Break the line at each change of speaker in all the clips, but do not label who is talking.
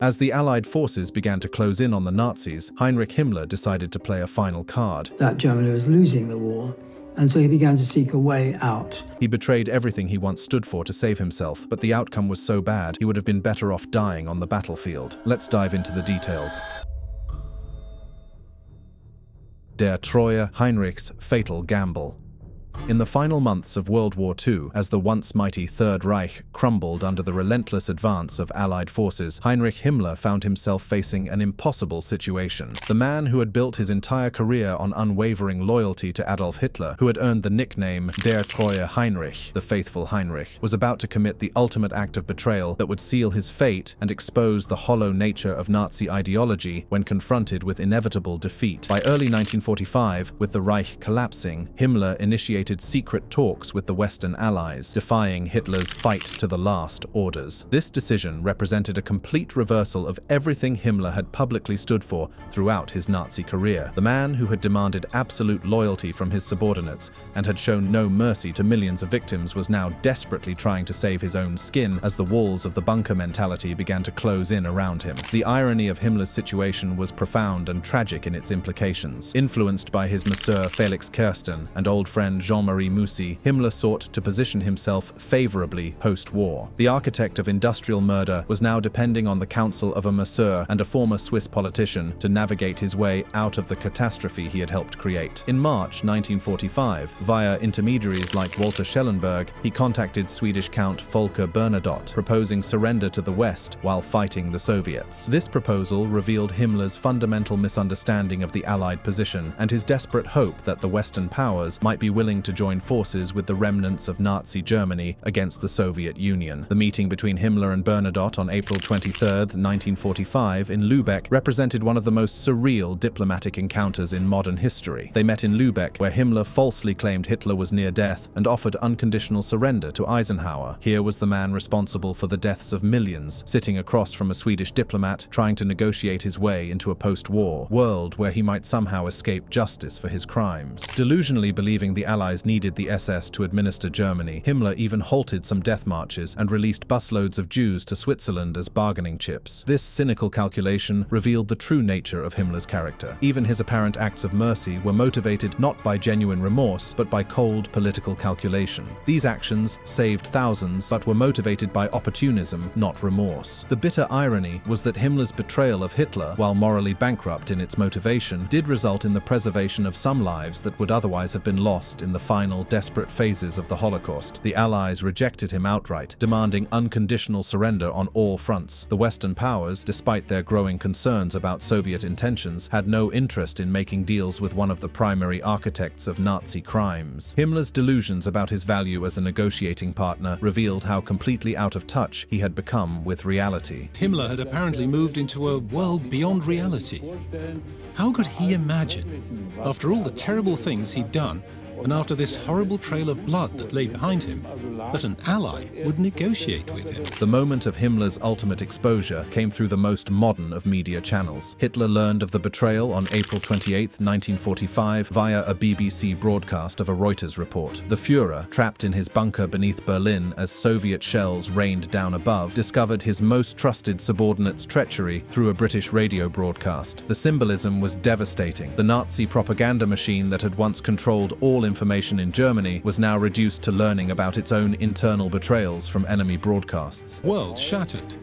As the Allied forces began to close in on the Nazis, Heinrich Himmler decided to play a final card.
That Germany was losing the war, and so he began to seek a way out.
He betrayed everything he once stood for to save himself, but the outcome was so bad he would have been better off dying on the battlefield. Let's dive into the details. Der Treue Heinrich's fatal gamble. In the final months of World War II, as the once mighty Third Reich crumbled under the relentless advance of Allied forces, Heinrich Himmler found himself facing an impossible situation. The man who had built his entire career on unwavering loyalty to Adolf Hitler, who had earned the nickname Der Treue Heinrich, the faithful Heinrich, was about to commit the ultimate act of betrayal that would seal his fate and expose the hollow nature of Nazi ideology when confronted with inevitable defeat. By early 1945, with the Reich collapsing, Himmler initiated secret talks with the Western Allies, defying Hitler's fight to the last orders. This decision represented a complete reversal of everything Himmler had publicly stood for throughout his Nazi career. The man who had demanded absolute loyalty from his subordinates and had shown no mercy to millions of victims was now desperately trying to save his own skin as the walls of the bunker mentality began to close in around him. The irony of Himmler's situation was profound and tragic in its implications. Influenced by his masseur Felix Kirsten and old friend Jean-Marie Mussy, Himmler sought to position himself favorably post-war. The architect of industrial murder was now depending on the counsel of a masseur and a former Swiss politician to navigate his way out of the catastrophe he had helped create. In March 1945, via intermediaries like Walter Schellenberg, he contacted Swedish Count Folke Bernadotte, proposing surrender to the West while fighting the Soviets. This proposal revealed Himmler's fundamental misunderstanding of the Allied position and his desperate hope that the Western powers might be willing to join forces with the remnants of Nazi Germany against the Soviet Union. The meeting between Himmler and Bernadotte on April 23, 1945, in Lübeck represented one of the most surreal diplomatic encounters in modern history. They met in Lübeck, where Himmler falsely claimed Hitler was near death and offered unconditional surrender to Eisenhower. Here was the man responsible for the deaths of millions, sitting across from a Swedish diplomat, trying to negotiate his way into a post-war world where he might somehow escape justice for his crimes. Delusionally believing the Allies needed the SS to administer Germany, Himmler even halted some death marches and released busloads of Jews to Switzerland as bargaining chips. This cynical calculation revealed the true nature of Himmler's character. Even his apparent acts of mercy were motivated not by genuine remorse, but by cold political calculation. These actions saved thousands, but were motivated by opportunism, not remorse. The bitter irony was that Himmler's betrayal of Hitler, while morally bankrupt in its motivation, did result in the preservation of some lives that would otherwise have been lost in the final desperate phases of the Holocaust. The Allies rejected him outright, demanding unconditional surrender on all fronts. The Western powers, despite their growing concerns about Soviet intentions, had no interest in making deals with one of the primary architects of Nazi crimes. Himmler's delusions about his value as a negotiating partner revealed how completely out of touch he had become with reality.
Himmler had apparently moved into a world beyond reality. How could he imagine, after all the terrible things he'd done, and after this horrible trail of blood that lay behind him, that an ally would negotiate with him?
The moment of Himmler's ultimate exposure came through the most modern of media channels. Hitler learned of the betrayal on April 28, 1945, via a BBC broadcast of a Reuters report. The Führer, trapped in his bunker beneath Berlin as Soviet shells rained down above, discovered his most trusted subordinate's treachery through a British radio broadcast. The symbolism was devastating. The Nazi propaganda machine that had once controlled all information in Germany was now reduced to learning about its own internal betrayals from enemy broadcasts.
World shattered.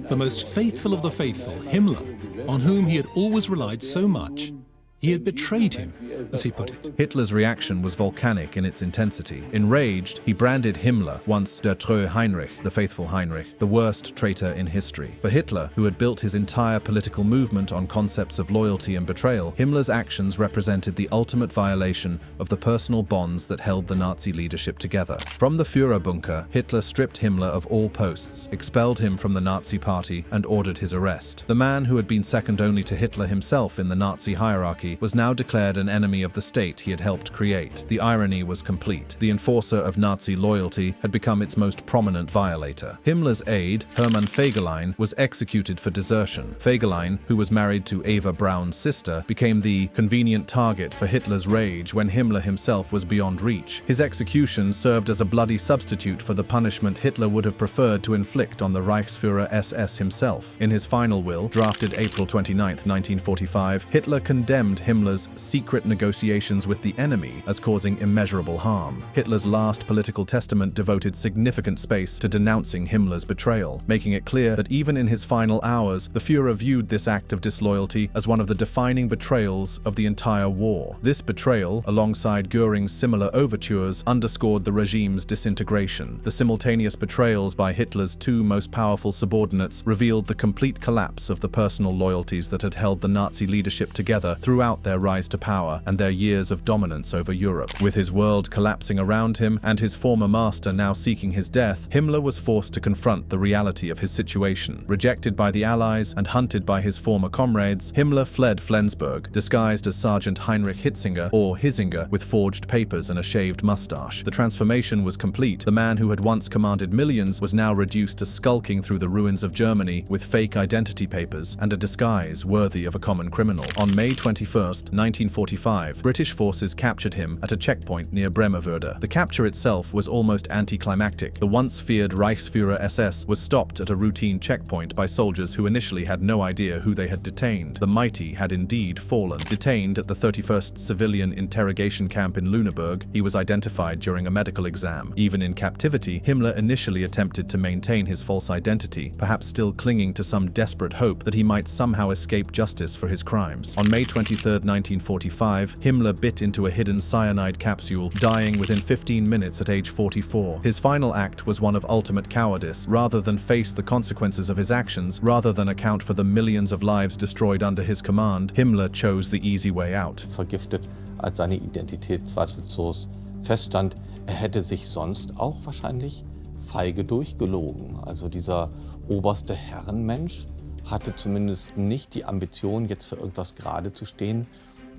The most faithful of the faithful, Himmler, on whom he had always relied so much, he had betrayed him, as he put it.
Hitler's reaction was volcanic in its intensity. Enraged, he branded Himmler, once Der Treue Heinrich, the faithful Heinrich, the worst traitor in history. For Hitler, who had built his entire political movement on concepts of loyalty and betrayal, Himmler's actions represented the ultimate violation of the personal bonds that held the Nazi leadership together. From the Führer bunker, Hitler stripped Himmler of all posts, expelled him from the Nazi party, and ordered his arrest. The man who had been second only to Hitler himself in the Nazi hierarchy society, was now declared an enemy of the state he had helped create. The irony was complete. The enforcer of Nazi loyalty had become its most prominent violator. Himmler's aide, Hermann Fegelein, was executed for desertion. Fegelein, who was married to Eva Braun's sister, became the convenient target for Hitler's rage when Himmler himself was beyond reach. His execution served as a bloody substitute for the punishment Hitler would have preferred to inflict on the Reichsführer SS himself. In his final will, drafted April 29, 1945, Hitler condemned Himmler's secret negotiations with the enemy as causing immeasurable harm. Hitler's last political testament devoted significant space to denouncing Himmler's betrayal, making it clear that even in his final hours, the Führer viewed this act of disloyalty as one of the defining betrayals of the entire war. This betrayal, alongside Göring's similar overtures, underscored the regime's disintegration. The simultaneous betrayals by Hitler's two most powerful subordinates revealed the complete collapse of the personal loyalties that had held the Nazi leadership together throughout their rise to power and their years of dominance over Europe. With his world collapsing around him and his former master now seeking his death, Himmler was forced to confront the reality of his situation. Rejected by the Allies and hunted by his former comrades, Himmler fled Flensburg, disguised as Sergeant Heinrich Hitzinger, or Hisinger, with forged papers and a shaved mustache. The transformation was complete. The man who had once commanded millions was now reduced to skulking through the ruins of Germany with fake identity papers and a disguise worthy of a common criminal. On May 21, 1945, British forces captured him at a checkpoint near Bremerwörde. The capture itself was almost anticlimactic. The once feared Reichsführer SS was stopped at a routine checkpoint by soldiers who initially had no idea who they had detained. The mighty had indeed fallen. Detained at the 31st Civilian Interrogation Camp in Lüneburg, he was identified during a medical exam. Even in captivity, Himmler initially attempted to maintain his false identity, perhaps still clinging to some desperate hope that he might somehow escape justice for his crimes. On May 23, 1945, Himmler bit into a hidden cyanide capsule, dying within 15 minutes at age 44. His final act was one of ultimate cowardice. Rather than face the consequences of his actions, rather than account for the millions of lives destroyed under his command, Himmler chose the easy way out.
Vergiftet, als seine Identität zweifellos feststand, er hätte sich sonst auch wahrscheinlich feige durchgelogen. Also dieser oberste Herrenmensch hatte zumindest nicht die Ambition, jetzt für irgendwas gerade zu stehen.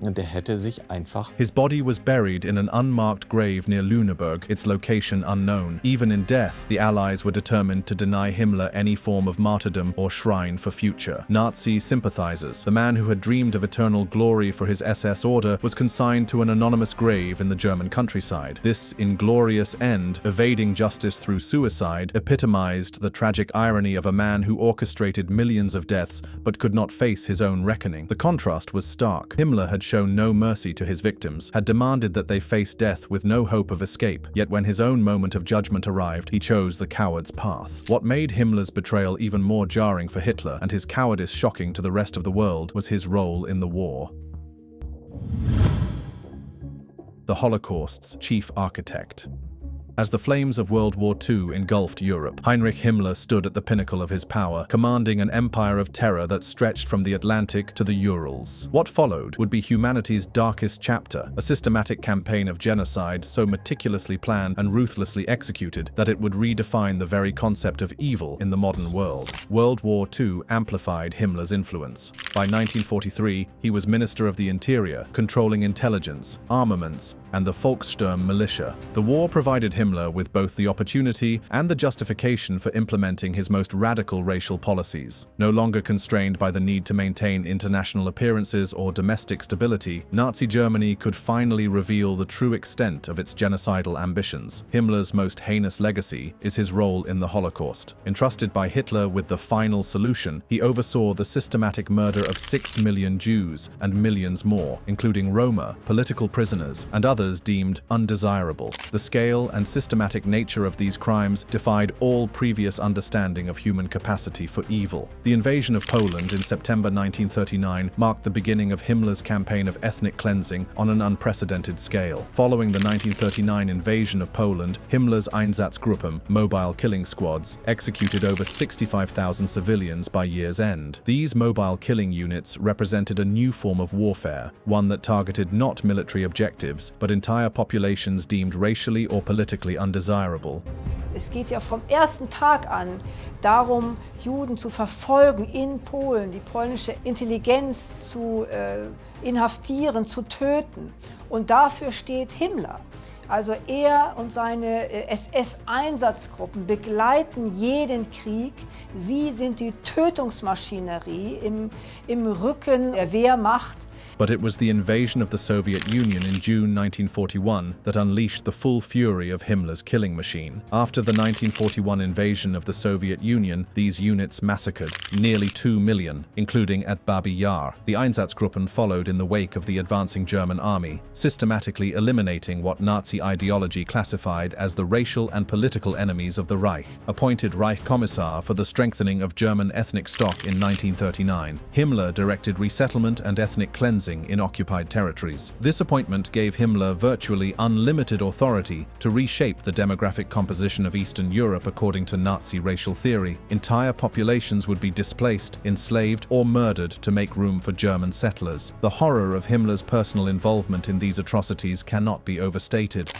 Der hätte sich einfach.
His body was buried in an unmarked grave near Lüneburg, its location unknown. Even in death, the Allies were determined to deny Himmler any form of martyrdom or shrine for future. Nazi sympathizers, the man who had dreamed of eternal glory for his SS order, was consigned to an anonymous grave in the German countryside. This inglorious end, evading justice through suicide, epitomized the tragic irony of a man who orchestrated millions of deaths but could not face his own reckoning. The contrast was stark. Himmler had shown no mercy to his victims, had demanded that they face death with no hope of escape, yet when his own moment of judgment arrived, he chose the coward's path. What made Himmler's betrayal even more jarring for Hitler and his cowardice shocking to the rest of the world was his role in the war. The Holocaust's chief architect. As the flames of World War II engulfed Europe, Heinrich Himmler stood at the pinnacle of his power, commanding an empire of terror that stretched from the Atlantic to the Urals. What followed would be humanity's darkest chapter, a systematic campaign of genocide so meticulously planned and ruthlessly executed that it would redefine the very concept of evil in the modern world. World War II amplified Himmler's influence. By 1943, he was Minister of the Interior, controlling intelligence, armaments, and the Volkssturm militia. The war provided Himmler with both the opportunity and the justification for implementing his most radical racial policies. No longer constrained by the need to maintain international appearances or domestic stability, Nazi Germany could finally reveal the true extent of its genocidal ambitions. Himmler's most heinous legacy is his role in the Holocaust. Entrusted by Hitler with the final solution, he oversaw the systematic murder of 6 million Jews and millions more, including Roma, political prisoners, and others deemed undesirable. The scale and systematic nature of these crimes defied all previous understanding of human capacity for evil. The invasion of Poland in September 1939 marked the beginning of Himmler's campaign of ethnic cleansing on an unprecedented scale. Following the 1939 invasion of Poland, Himmler's Einsatzgruppen, mobile killing squads, executed over 65,000 civilians by year's end. These mobile killing units represented a new form of warfare, one that targeted not military objectives, but entire populations deemed racially or politically undesirable.
Es geht ja vom ersten Tag an darum, Juden zu verfolgen in Polen, die polnische Intelligenz zu inhaftieren, zu töten. Und dafür steht Himmler. Also er und seine SS-Einsatzgruppen begleiten jeden Krieg. Sie sind die Tötungsmaschinerie im Rücken der Wehrmacht.
But it was the invasion of the Soviet Union in June 1941 that unleashed the full fury of Himmler's killing machine. After the 1941 invasion of the Soviet Union, these units massacred nearly 2 million, including at Babi Yar. The Einsatzgruppen followed in the wake of the advancing German army, systematically eliminating what Nazi ideology classified as the racial and political enemies of the Reich. Appointed Reich Kommissar for the strengthening of German ethnic stock in 1939, Himmler directed resettlement and ethnic cleansing in occupied territories. This appointment gave Himmler virtually unlimited authority to reshape the demographic composition of Eastern Europe according to Nazi racial theory. Entire populations would be displaced, enslaved, or murdered to make room for German settlers. The horror of Himmler's personal involvement in these atrocities cannot be overstated.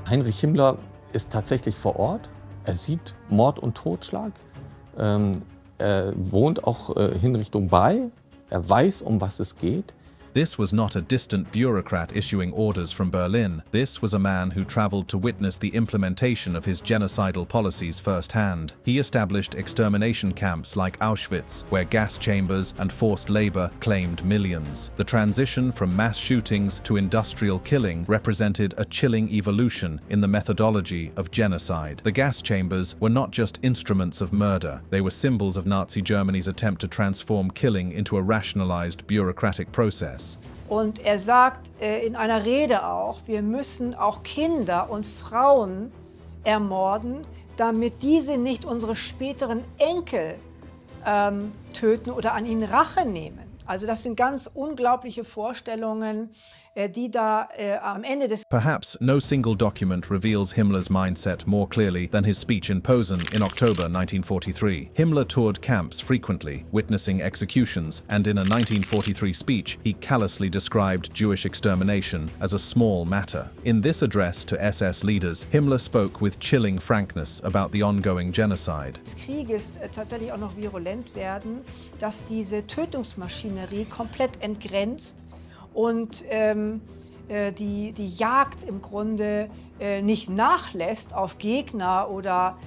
Heinrich Himmler ist tatsächlich vor Ort. Er sieht Mord und Totschlag. Er wohnt auch Hinrichtung bei. Er weiß, um was es geht.
This was not a distant bureaucrat issuing orders from Berlin. This was a man who traveled to witness the implementation of his genocidal policies firsthand. He established extermination camps like Auschwitz, where gas chambers and forced labor claimed millions. The transition from mass shootings to industrial killing represented a chilling evolution in the methodology of genocide. The gas chambers were not just instruments of murder. They were symbols of Nazi Germany's attempt to transform killing into a rationalized bureaucratic process.
Und er sagt in einer Rede auch, wir müssen auch Kinder und Frauen ermorden, damit diese nicht unsere späteren Enkel töten oder an ihnen Rache nehmen. Also das sind ganz unglaubliche Vorstellungen, die da am Ende des
Perhaps no single document reveals Himmler's mindset more clearly than his speech in Posen in October 1943. Himmler toured camps frequently, witnessing executions, and in a 1943 speech, he callously described Jewish extermination as a small matter. In this address to SS leaders, Himmler spoke with chilling frankness about the ongoing genocide.
des Krieges tatsächlich auch noch virulent werden, dass diese Tötungsmaschinerie komplett entgrenzt und die Jagd im Grunde nicht nachlässt auf Gegner oder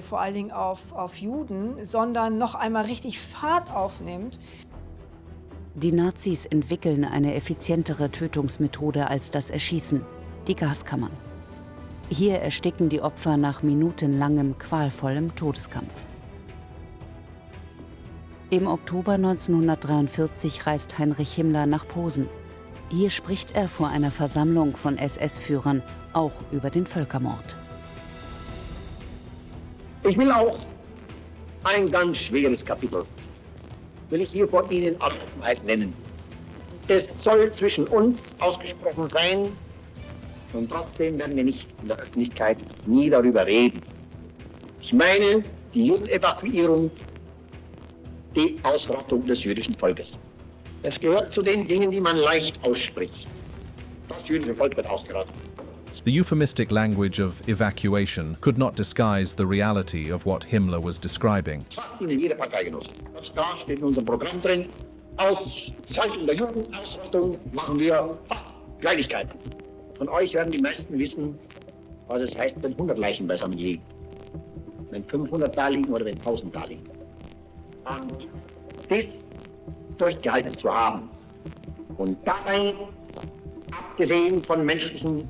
vor allen Dingen auf Juden, sondern noch einmal richtig Fahrt aufnimmt.
Die Nazis entwickeln eine effizientere Tötungsmethode als das Erschießen, die Gaskammern. Hier ersticken die Opfer nach minutenlangem, qualvollem Todeskampf. Im Oktober 1943 reist Heinrich Himmler nach Posen. Hier spricht er vor einer Versammlung von SS-Führern auch über den Völkermord.
Ich will auch ein ganz schweres Kapitel, will ich hier vor Ihnen Offenheit nennen. Es soll zwischen uns ausgesprochen sein und trotzdem werden wir nicht in der Öffentlichkeit nie darüber reden. Ich meine die Judenevakuierung, die Ausrottung des jüdischen Volkes. Es gehört zu den Dingen, die man leicht ausspricht. Das jüdische Volk wird ausgerottet.
The euphemistic language of evacuation could not disguise the reality of what Himmler was describing.
Das sagt Ihnen jede Parteigenosse. Da steht in unserem Programm drin, Auszeichnung der Judenausrottung machen wir Kleinigkeiten. Von euch werden die meisten wissen, was es heißt, wenn 100 Leichen beisammen liegen. Wenn 500 da liegen oder wenn 1000 da liegen. Und das durchgehalten zu haben. Und dabei, abgesehen von menschlichen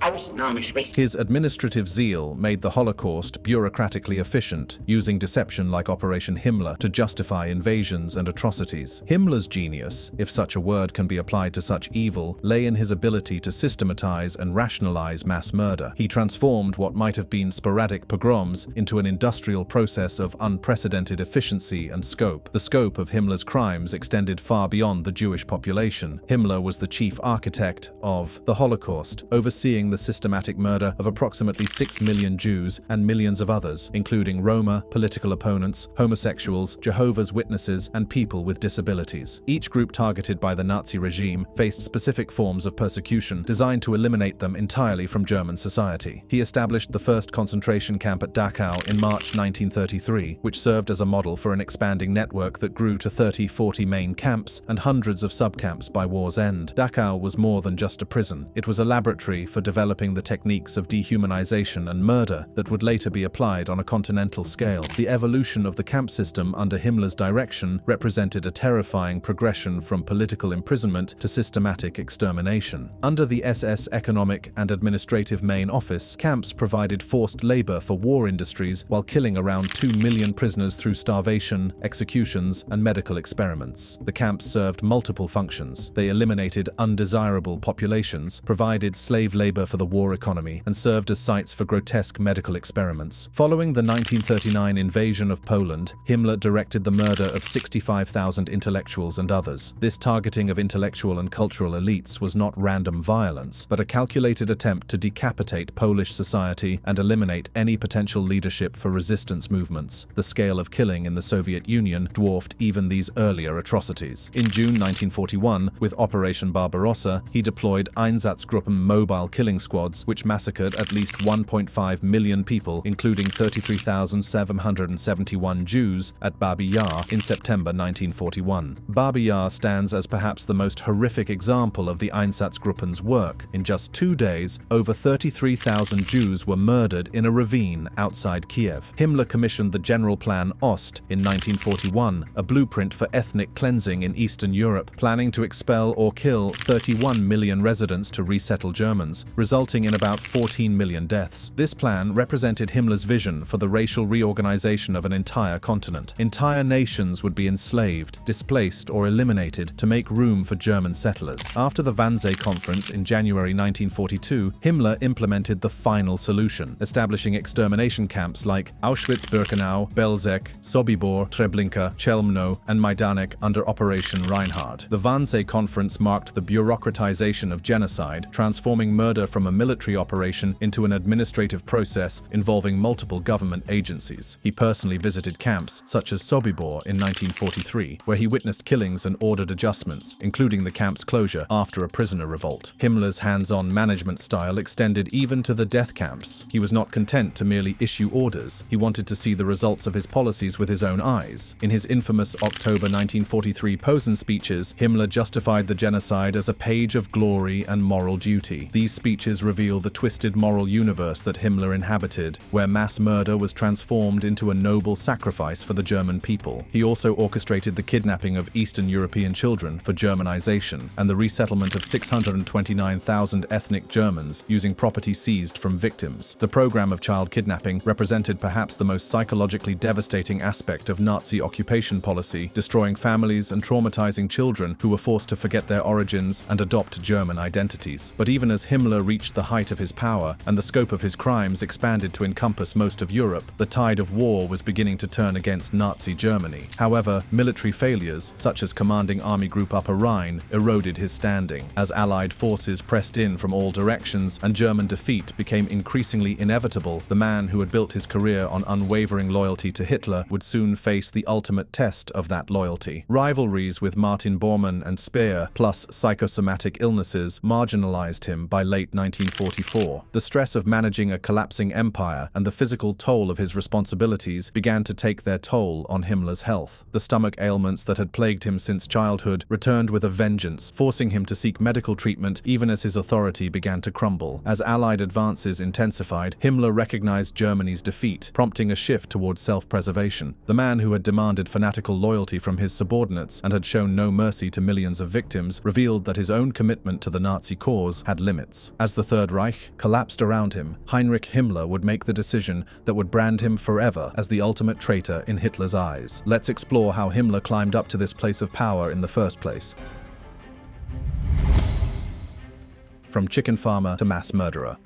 Ausnahmeschwächen.
His administrative zeal made the Holocaust bureaucratically efficient, using deception like Operation Himmler to justify invasions and atrocities. Himmler's genius, if such a word can be applied to such evil, lay in his ability to systematize and rationalize mass murder. He transformed what might have been sporadic pogroms into an industrial process of unprecedented efficiency and scope. The scope of Himmler's crimes extended far beyond the Jewish population. Himmler was the chief architect of the Holocaust, overseeing the systematic murder of approximately 6 million Jews and millions of others, including Roma, political opponents, homosexuals, Jehovah's Witnesses, and people with disabilities. Each group targeted by the Nazi regime faced specific forms of persecution designed to eliminate them entirely from German society. He established the first concentration camp at Dachau in March 1933, which served as a model for an expanding network that grew to 30-40 main camps and hundreds of subcamps by war's end. Dachau was more than just a prison. It was a laboratory for developing the techniques of dehumanization and murder that would later be applied on a continental scale. The evolution of the camp system under Himmler's direction represented a terrifying progression from political imprisonment to systematic extermination. Under the SS Economic and Administrative Main Office, camps provided forced labor for war industries while killing around 2 million prisoners through starvation, executions, and medical experiments. The camps served multiple functions. They eliminated undesirable populations, provided slave labor for the war economy, and served as sites for grotesque medical experiments. Following the 1939 invasion of Poland, Himmler directed the murder of 65,000 intellectuals and others. This targeting of intellectual and cultural elites was not random violence, but a calculated attempt to decapitate Polish society and eliminate any potential leadership for resistance movements. The scale of killing in the Soviet Union dwarfed even these earlier atrocities. In June 1941, with Operation Barbarossa, he deployed Einsatzgruppen mobile killing squads, which massacred at least 1.5 million people, including 33,771 Jews, at Babi Yar in September 1941. Babi Yar stands as perhaps the most horrific example of the Einsatzgruppen's work. In just 2 days, over 33,000 Jews were murdered in a ravine outside Kiev. Himmler commissioned the General Plan Ost in 1941, a blueprint for ethnic cleansing in Eastern Europe, planning to expel or kill 31 million residents to resettle Germans, resulting in about 14 million deaths. This plan represented Himmler's vision for the racial reorganization of an entire continent. Entire nations would be enslaved, displaced, or eliminated to make room for German settlers. After the Wannsee Conference in January 1942, Himmler implemented the final solution, establishing extermination camps like Auschwitz-Birkenau, Belzec, Sobibor, Treblinka, Chelmno, and Majdanek under Operation Reinhard. The Wannsee Conference marked the bureaucratization of genocide, transforming murder from a military operation into an administrative process involving multiple government agencies. He personally visited camps such as Sobibor in 1943, where he witnessed killings and ordered adjustments, including the camp's closure after a prisoner revolt. Himmler's hands-on management style extended even to the death camps. He was not content to merely issue orders. He wanted to see the results of his policies with his own eyes. In his infamous October 1943 Posen speeches, Himmler justified the genocide as a page of glory and moral duty. These speeches reveal the twisted moral universe that Himmler inhabited, where mass murder was transformed into a noble sacrifice for the German people. He also orchestrated the kidnapping of Eastern European children for Germanization and the resettlement of 629,000 ethnic Germans using property seized from victims. The program of child kidnapping represented perhaps the most psychologically devastating aspect of Nazi occupation policy, destroying families and traumatizing children who were forced to forget their origins and adopt German identities. But even as Himmler reached the height of his power and the scope of his crimes expanded to encompass most of Europe, the tide of war was beginning to turn against Nazi Germany. However, military failures, such as commanding Army Group Upper Rhine, eroded his standing. As Allied forces pressed in from all directions and German defeat became increasingly inevitable, the man who had built his career on unwavering loyalty to Hitler would soon face the ultimate test of that loyalty. Rivalries with Martin Bormann and Speer, plus psychosomatic illnesses, marginalized him by late 1944. The stress of managing a collapsing empire and the physical toll of his responsibilities began to take their toll on Himmler's health. The stomach ailments that had plagued him since childhood returned with a vengeance, forcing him to seek medical treatment even as his authority began to crumble. As Allied advances intensified, Himmler recognized Germany's defeat, prompting a shift towards self-preservation. The man who had demanded fanatical loyalty from his subordinates and had shown no mercy to millions of victims revealed that his own commitment to the Nazi cause had limits. As the Third Reich collapsed around him, Heinrich Himmler would make the decision that would brand him forever as the ultimate traitor in Hitler's eyes. Let's explore how Himmler climbed up to this place of power in the first place. From chicken farmer to mass murderer.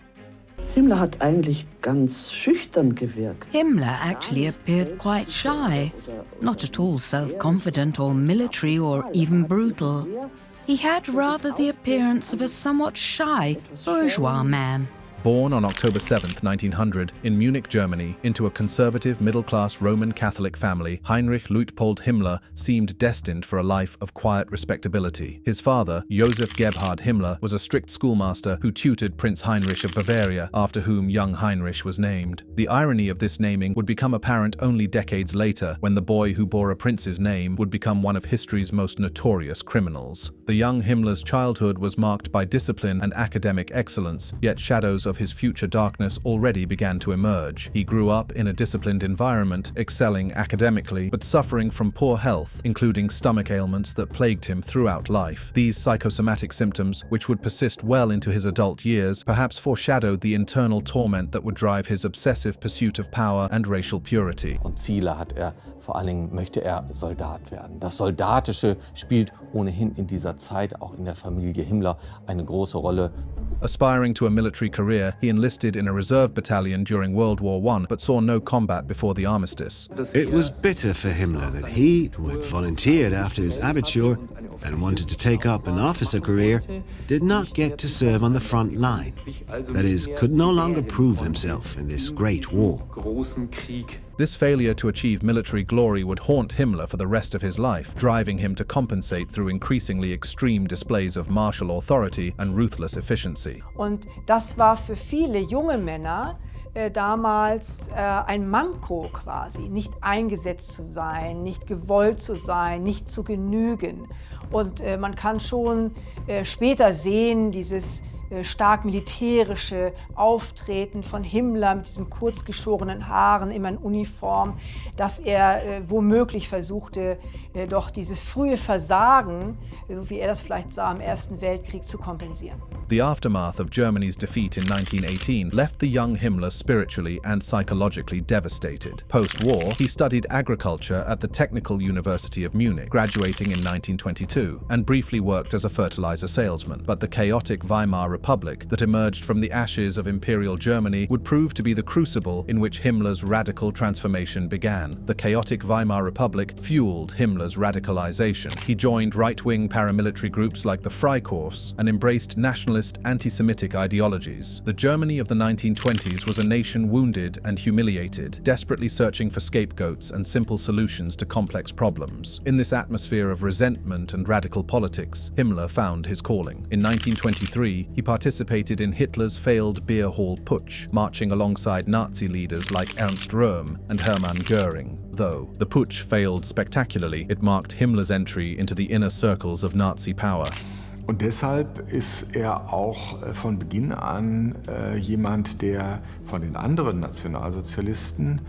Himmler hat eigentlich ganz schüchtern gewirkt.
Himmler actually appeared quite shy, not at all self-confident or military or even brutal. He had rather the appearance of a somewhat shy, bourgeois man.
Born on October 7, 1900, in Munich, Germany, into a conservative middle-class Roman Catholic family, Heinrich Luitpold Himmler seemed destined for a life of quiet respectability. His father, Josef Gebhard Himmler, was a strict schoolmaster who tutored Prince Heinrich of Bavaria, after whom young Heinrich was named. The irony of this naming would become apparent only decades later, when the boy who bore a prince's name would become one of history's most notorious criminals. The young Himmler's childhood was marked by discipline and academic excellence, yet shadows of his future darkness already began to emerge. He grew up in a disciplined environment, excelling academically, but suffering from poor health, including stomach ailments that plagued him throughout life. These psychosomatic symptoms, which would persist well into his adult years, perhaps foreshadowed the internal torment that would drive his obsessive pursuit of power and racial purity.
Und Ziele hat er, vor allen Dingen möchte er Soldat werden. Das Soldatische spielt ohnehin in dieser Zeit auch in der Familie Himmler eine große Rolle.
Aspiring to a military career, he enlisted in a reserve battalion during World War I, but saw no combat before the armistice.
It was bitter for Himmler that he, who had volunteered after his Abitur and wanted to take up an officer career, did not get to serve on the front line. That is, could no longer prove himself in this great war.
This failure to achieve military glory would haunt Himmler for the rest of his life, driving him to compensate through increasingly extreme displays of martial authority and ruthless efficiency.
Und das war für viele junge Männer damals ein Manko quasi, nicht eingesetzt zu sein, nicht gewollt zu sein, nicht zu genügen. Und man kann schon später sehen, dieses stark militärische Auftreten von Himmler mit diesem kurzgeschorenen Haaren, immer in Uniform, dass er womöglich versuchte, doch dieses frühe Versagen, so wie er das vielleicht sah im Ersten Weltkrieg, zu kompensieren.
The aftermath of Germany's defeat in 1918 left the young Himmler spiritually and psychologically devastated. Post-war, he studied agriculture at the Technical University of Munich, graduating in 1922, and briefly worked as a fertilizer salesman. But the chaotic Weimar Republic that emerged from the ashes of Imperial Germany would prove to be the crucible in which Himmler's radical transformation began. The chaotic Weimar Republic fueled Himmler's radicalization. He joined right-wing paramilitary groups like the Freikorps and embraced nationalist anti-Semitic ideologies. The Germany of the 1920s was a nation wounded and humiliated, desperately searching for scapegoats and simple solutions to complex problems. In this atmosphere of resentment and radical politics, Himmler found his calling. In 1923, he participated in Hitler's failed beer hall putsch, marching alongside Nazi leaders like Ernst Röhm and Hermann Göring. Though the putsch failed spectacularly, it marked Himmler's entry into the inner circles of Nazi power.
Und deshalb ist er auch von Beginn an jemand, der von den anderen Nationalsozialisten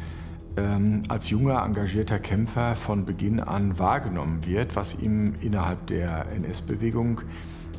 als junger, engagierter Kämpfer von Beginn an wahrgenommen wird, was ihm innerhalb der NS-Bewegung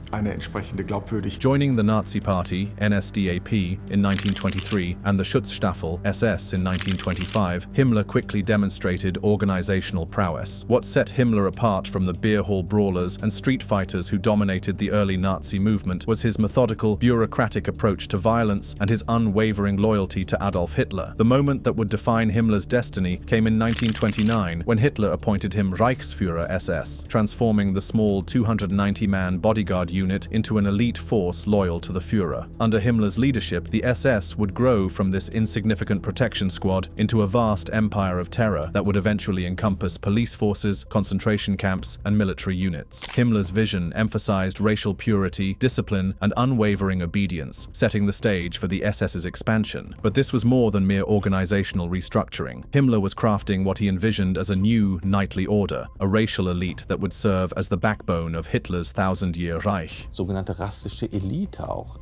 eine entsprechende Glaubwürdigkeit.
Joining the Nazi Party, NSDAP, in 1923 and the Schutzstaffel, SS, in 1925, Himmler quickly demonstrated organizational prowess. What set Himmler apart from the beer hall brawlers and street fighters who dominated the early Nazi movement was his methodical, bureaucratic approach to violence and his unwavering loyalty to Adolf Hitler. The moment that would define Himmler's destiny came in 1929 when Hitler appointed him Reichsführer SS, transforming the small 290-man bodyguard unit into an elite force loyal to the Führer. Under Himmler's leadership, the SS would grow from this insignificant protection squad into a vast empire of terror that would eventually encompass police forces, concentration camps, and military units. Himmler's vision emphasized racial purity, discipline, and unwavering obedience, setting the stage for the SS's expansion. But this was more than mere organizational restructuring. Himmler was crafting what he envisioned as a new knightly order, a racial elite that would serve as the backbone of Hitler's thousand-year Reich.
Sogenannte rassische Elite auch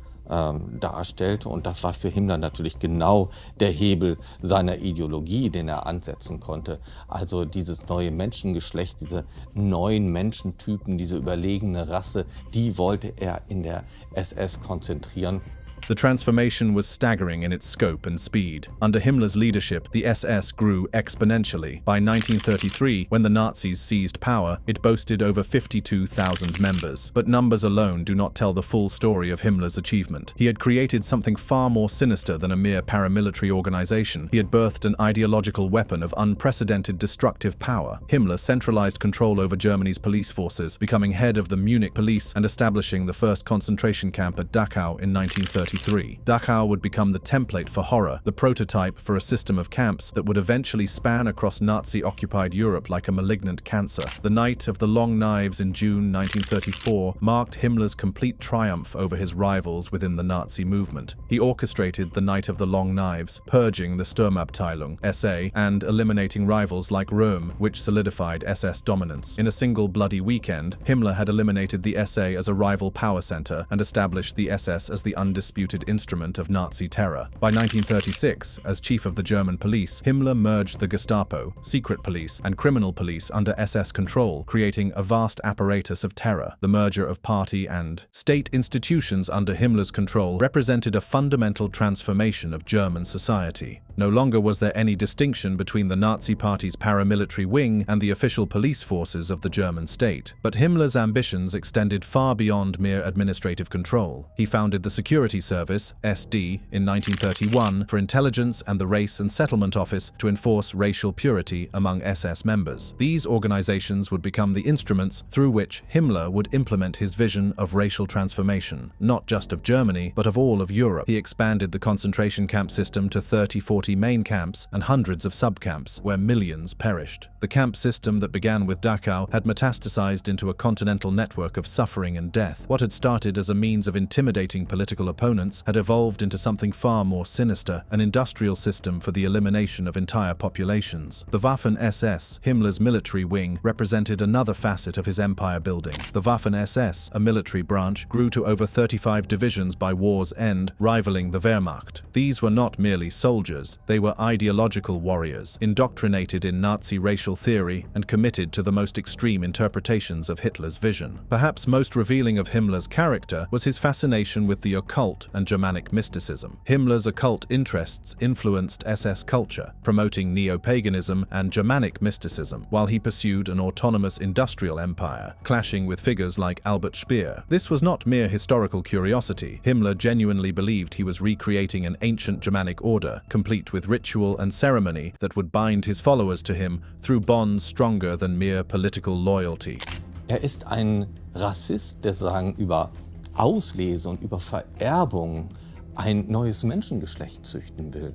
darstellte. Und das war für Himmler natürlich genau der Hebel seiner Ideologie, den er ansetzen konnte. Also dieses neue Menschengeschlecht, diese neuen Menschentypen, diese überlegene Rasse, die wollte er in der SS konzentrieren.
The transformation was staggering in its scope and speed. Under Himmler's leadership, the SS grew exponentially. By 1933, when the Nazis seized power, it boasted over 52,000 members. But numbers alone do not tell the full story of Himmler's achievement. He had created something far more sinister than a mere paramilitary organization. He had birthed an ideological weapon of unprecedented destructive power. Himmler centralized control over Germany's police forces, becoming head of the Munich police and establishing the first concentration camp at Dachau in 1934. 1933. Dachau would become the template for horror, the prototype for a system of camps that would eventually span across Nazi-occupied Europe like a malignant cancer. The Night of the Long Knives in June 1934 marked Himmler's complete triumph over his rivals within the Nazi movement. He orchestrated the Night of the Long Knives, purging the Sturmabteilung, SA, and eliminating rivals like Röhm, which solidified SS dominance. In a single bloody weekend, Himmler had eliminated the SA as a rival power center and established the SS as the undisputed instrument of Nazi terror. By 1936, as chief of the German police, Himmler merged the Gestapo, secret police, and criminal police under SS control, creating a vast apparatus of terror. The merger of party and state institutions under Himmler's control represented a fundamental transformation of German society. No longer was there any distinction between the Nazi Party's paramilitary wing and the official police forces of the German state. But Himmler's ambitions extended far beyond mere administrative control. He founded the Security Service, SD, in 1931 for intelligence and the Race and Settlement Office to enforce racial purity among SS members. These organizations would become the instruments through which Himmler would implement his vision of racial transformation, not just of Germany, but of all of Europe. He expanded the concentration camp system to 30-40 main camps and hundreds of subcamps, where millions perished. The camp system that began with Dachau had metastasized into a continental network of suffering and death. What had started as a means of intimidating political opponents had evolved into something far more sinister, an industrial system for the elimination of entire populations. The Waffen-SS, Himmler's military wing, represented another facet of his empire building. The Waffen-SS, a military branch, grew to over 35 divisions by war's end, rivaling the Wehrmacht. These were not merely soldiers, they were ideological warriors, indoctrinated in Nazi racial theory and committed to the most extreme interpretations of Hitler's vision. Perhaps most revealing of Himmler's character was his fascination with the occult and Germanic mysticism. Himmler's occult interests influenced SS culture, promoting neo-paganism and Germanic mysticism, while he pursued an autonomous industrial empire, clashing with figures like Albert Speer. This was not mere historical curiosity. Himmler genuinely believed he was recreating an ancient Germanic order, complete with ritual and ceremony that would bind his followers to him through bonds stronger than mere political loyalty.
Ist ein Rassist, der sagen über Auslese und über Vererbung ein neues Menschengeschlecht züchten will.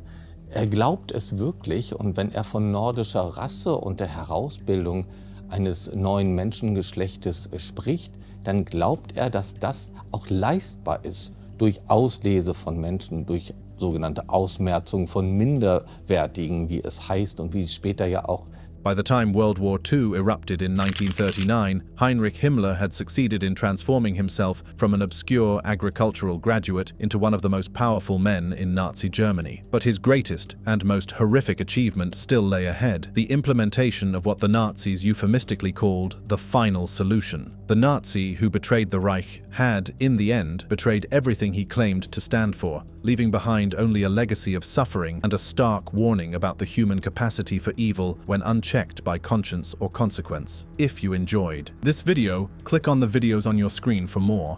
Glaubt es wirklich, und wenn von nordischer Rasse und der Herausbildung eines neuen Menschengeschlechtes spricht, dann glaubt dass das auch leistbar ist durch Auslese von Menschen, durch sogenannte Ausmerzung von Minderwertigen, wie es heißt und wie es später ja auch.
By the time World War II erupted in 1939, Heinrich Himmler had succeeded in transforming himself from an obscure agricultural graduate into one of the most powerful men in Nazi Germany. But his greatest and most horrific achievement still lay ahead: the implementation of what the Nazis euphemistically called the final solution. The Nazi who betrayed the Reich had, in the end, betrayed everything he claimed to stand for, leaving behind only a legacy of suffering and a stark warning about the human capacity for evil when unchecked by conscience or consequence. If you enjoyed this video, click on the videos on your screen for more.